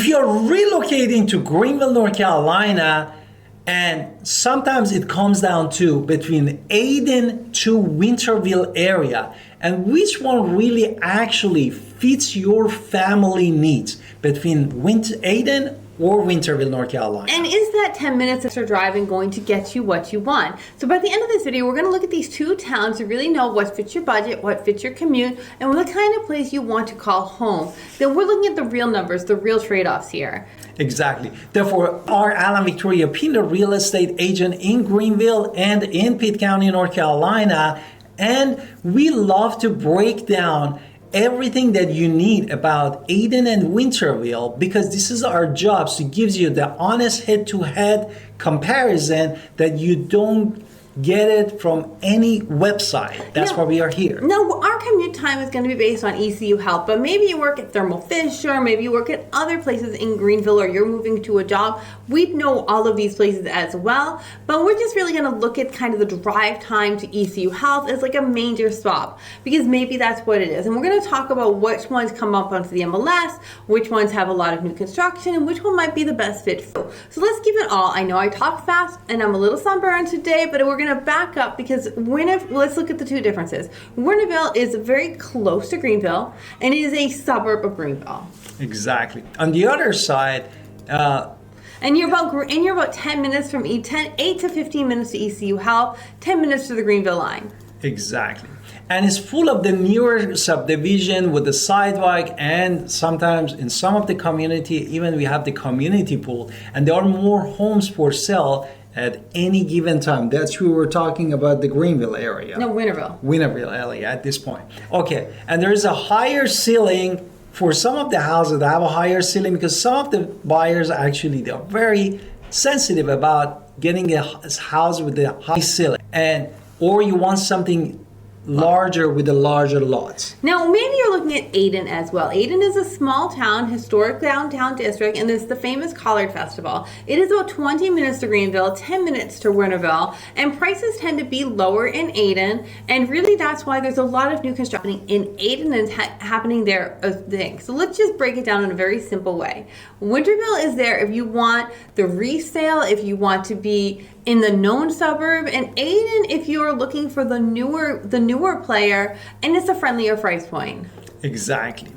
If you're relocating to Greenville, North Carolina, and sometimes it comes down to between Ayden to Winterville area, and which one really actually fits your family needs between Ayden or Winterville, North Carolina. And is that 10 minutes extra driving going to get you what you want? So by the end of this video, we're going to look at these two towns to really know what fits your budget, what fits your commute, and what kind of place you want to call home. Then we're looking at the real numbers, the real trade-offs here. Exactly. Therefore, our Alan Victoria Pinto real estate agent in Greenville and in Pitt County, North Carolina, and we love to break down everything that you need about Ayden and Winterville, because this is our job to give you the honest head-to-head comparison that you don't get it from any website. That's why we are here. No, our commute time is going to be based on ECU Health, but maybe you work at Thermo Fisher, maybe you work at other places in Greenville, or you're moving to a job. We'd know all of these places as well, but we're just really going to look at kind of the drive time to ECU Health as like a major stop, because maybe that's what it is. And we're going to talk about which ones come up onto the MLS, which ones have a lot of new construction, and which one might be the best fit for you. So let's give it all. I know I talk fast and I'm a little sunburned today, but we're going to back up because let's look at the two differences. Winterville is very close to Greenville, and it is a suburb of Greenville. Exactly. On the other side, and you're about 10 minutes from 8 to 15 minutes to ECU Health, 10 minutes to the Greenville line. Exactly. And it's full of the newer subdivision with the sidewalk, and sometimes in some of the community, even we have the community pool, and there are more homes for sale at any given time. That's who we're talking about, the Greenville area. No, Winterville. Winterville area at this point. Okay, and there is a higher ceiling for some of the houses that have a higher ceiling, because some of the buyers actually, they're very sensitive about getting a house with a high ceiling, or you want something larger with the larger lots. Now, maybe you're looking at Ayden as well. Ayden is a small town, historic downtown district, and there's the famous Collard Festival. It is about 20 minutes to Greenville, 10 minutes to Winterville, and prices tend to be lower in Ayden, and really that's why there's a lot of new construction in Ayden and happening there. So let's just break it down in a very simple way. Winterville is there if you want the resale, if you want to be in the known suburb, and Ayden if you're looking for the newer player, and it's a friendlier price point. Exactly.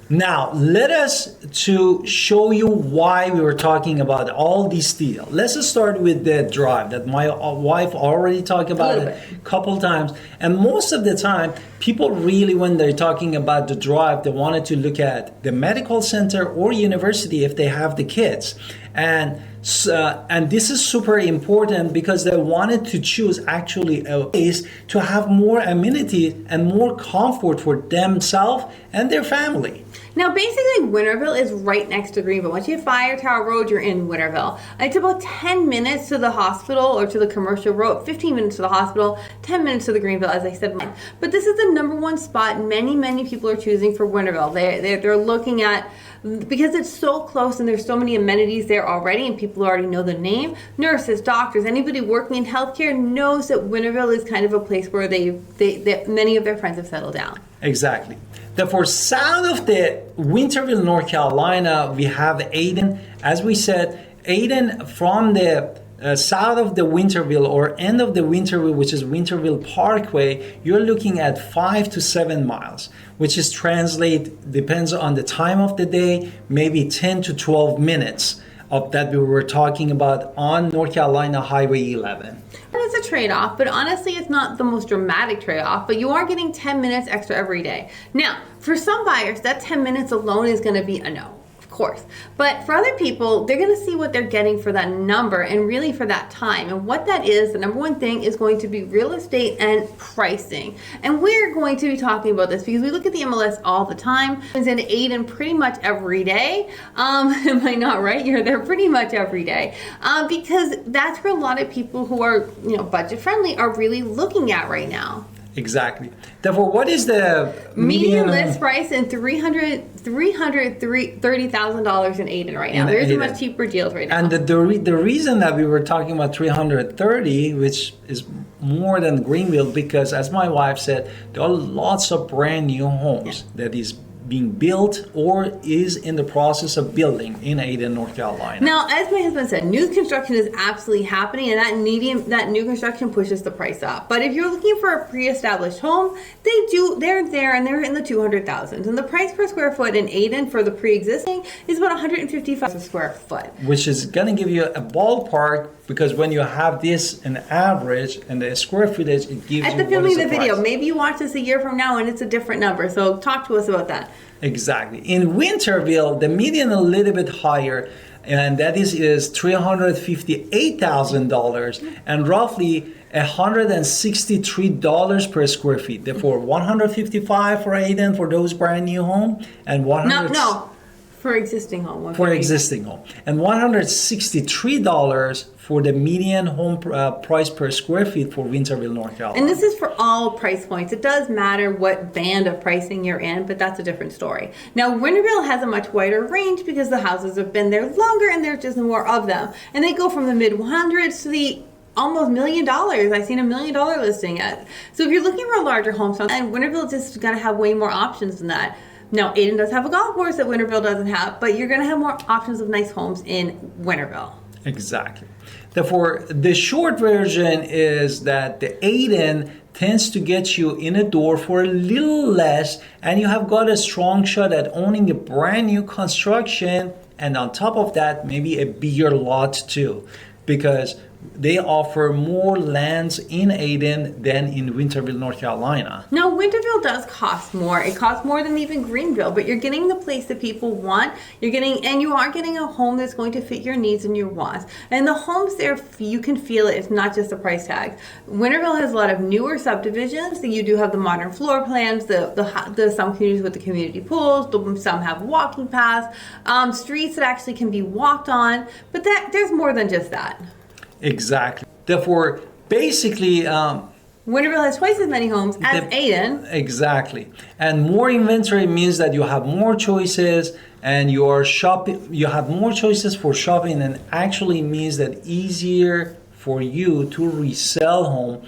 Now let us to show you why we were talking about all these deals. Let's start with the drive that my wife already talked about it a couple times, and most of the time people really, when they're talking about the drive, they wanted to look at the medical center or university if they have the kids, and this is super important because they wanted to choose actually a place to have more amenities and more comfort for themselves and their family. Now, basically, Winterville is right next to Greenville. Once you hit Fire Tower Road, you're in Winterville. It's about 10 minutes to the hospital or to the commercial road, 15 minutes to the hospital, 10 minutes to the Greenville, as I said. But this is the number one spot many people are choosing for Winterville. They're looking at, because it's so close and there's so many amenities there already, and people already know the name. Nurses, doctors, anybody working in healthcare knows that Winterville is kind of a place where many of their friends have settled down. Exactly. Therefore, south of the Winterville, North Carolina, we have Ayden. As we said, Ayden from the south of the Winterville or end of the Winterville, which is Winterville Parkway, you're looking at 5 to 7 miles, which is depends on the time of the day, maybe 10 to 12 minutes of that we were talking about on North Carolina Highway 11. It's a trade-off, but honestly, it's not the most dramatic trade-off, but you are getting 10 minutes extra every day. Now, for some buyers, that 10 minutes alone is going to be a no. Course. But for other people, they're going to see what they're getting for that number and really for that time. And what that is, the number one thing is going to be real estate and pricing. And we're going to be talking about this because we look at the MLS all the time. It's in Ayden pretty much every day. Am I not right? You're there pretty much every day. Because that's where a lot of people who are, budget friendly are really looking at right now. Exactly. Therefore, what is the median list price in $330,000 in Ayden right now? There's much cheaper deals right now. And the reason that we were talking about 330, which is more than Greenville, because as my wife said, there are lots of brand new homes that is being built or is in the process of building in Ayden, North Carolina. Now, as my husband said, new construction is absolutely happening, and that new construction pushes the price up. But if you're looking for a pre-established home, they're there and they're in the 200,000s. And the price per square foot in Ayden for the pre-existing is about 155 a square foot, which is going to give you a ballpark, because when you have this an average and the square footage, it gives at you the filming what is the video. price. Maybe you watch this a year from now and it's a different number. So talk to us about that. Exactly. In Winterville, the median a little bit higher, and that is $358,000 and roughly $163 per square feet. Therefore, $155 for Ayden for those brand new home, and for existing home. For existing home, and $163 for the median home price per square feet for Winterville, North Carolina. And this is for all price points. It does matter what band of pricing you're in, but that's a different story. Now, Winterville has a much wider range because the houses have been there longer and there's just more of them. And they go from the mid-100s to the almost $1 million. I've seen $1 million listing at. So if you're looking for a larger home, and Winterville just going to have way more options than that. Now, Ayden does have a golf course that Winterville doesn't have, but you're going to have more options of nice homes in Winterville. Exactly. Therefore, the short version is that the Ayden tends to get you in a door for a little less, and you have got a strong shot at owning a brand new construction, and on top of that, maybe a bigger lot too, because they offer more lands in Ayden than in Winterville, North Carolina. Now, Winterville does cost more. It costs more than even Greenville, but you're getting the place that people want. You are getting a home that's going to fit your needs and your wants. And the homes there, you can feel it. It's not just the price tag. Winterville has a lot of newer subdivisions. So you do have the modern floor plans, the some communities with the community pools. Some have walking paths, streets that actually can be walked on. But there's more than just that. Exactly. Therefore, basically, Winterville has twice as many homes as Ayden. Exactly. And more inventory means that you have more choices, and you have more choices for shopping, and actually means that easier for you to resell home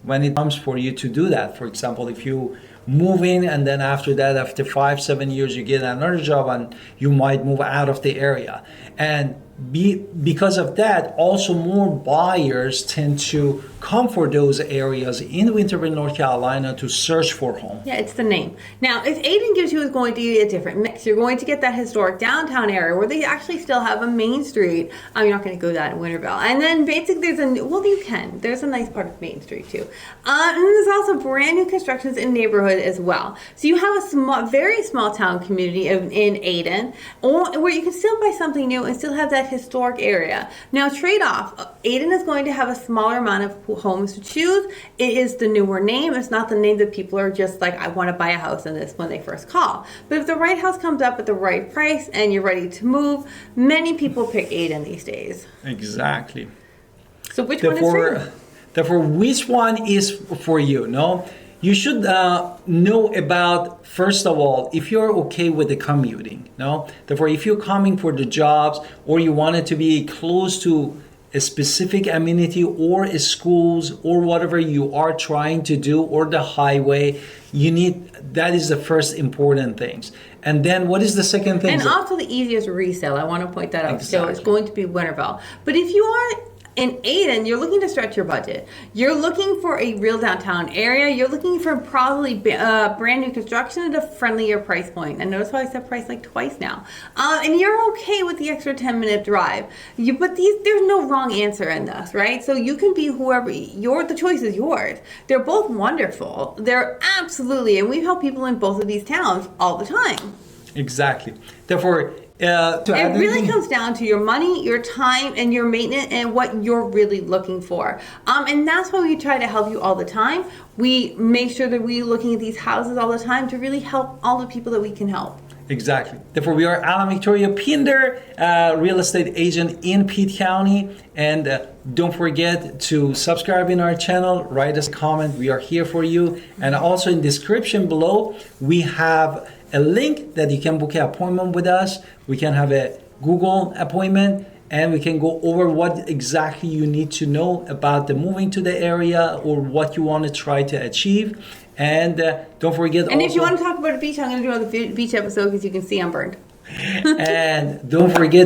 when it comes for you to do that. For example, if you move in and then after that, after 5-7 years, you get another job and you might move out of the area. And because of that, also more buyers tend to come for those areas in Winterville, North Carolina to search for home. Yeah, it's the name. Now, if Ayden gives you is going to be a different mix, you're going to get that historic downtown area where they actually still have a main street. You're not going to go that in Winterville. And then basically you can. There's a nice part of Main Street too. And there's also brand new constructions in neighborhood as well. So you have a very small town community in Ayden where you can still buy something new and still have that historic area. Now, trade-off, Ayden is going to have a smaller amount of homes to choose. It is the newer name. It's not the name that people are just like, I want to buy a house in this when they first call. But if the right house comes up at the right price and you're ready to move, many people pick Ayden these days. Exactly. So which one is for you? Therefore, which one is for you? No? You should know about, first of all, if you're okay with the commuting. No? Therefore, if you're coming for the jobs or you want it to be close to a specific amenity or schools or whatever you are trying to do, or the highway, that is the first important things. And then what is the second thing? And also the easiest resale. I want to point that out. Exactly. So it's going to be Winterville. But if you are in Ayden, you're looking to stretch your budget. You're looking for a real downtown area. You're looking for probably brand new construction at a friendlier price point. And notice how I said price like twice now. And you're okay with the extra 10-minute drive. But there's no wrong answer in this, right? So you can be whoever. The choice is yours. They're both wonderful. They're absolutely, and we've helped people in both of these towns all the time. Exactly. Therefore, it really comes down to your money, your time, and your maintenance, and what you're really looking for. And that's why we try to help you all the time. We make sure that we're looking at these houses all the time to really help all the people that we can help. Exactly. Therefore, we are Alan Victoria Pinder, real estate agent in Pitt County. And don't forget to subscribe in our channel, write us a comment. We are here for you. And also in description below, we have a link that you can book an appointment with us. We can have a Google appointment, and we can go over what exactly you need to know about the moving to the area or what you want to try to achieve. And don't forget. And also, if you want to talk about a beach, I'm going to do another beach episode because you can see I'm burned. and don't forget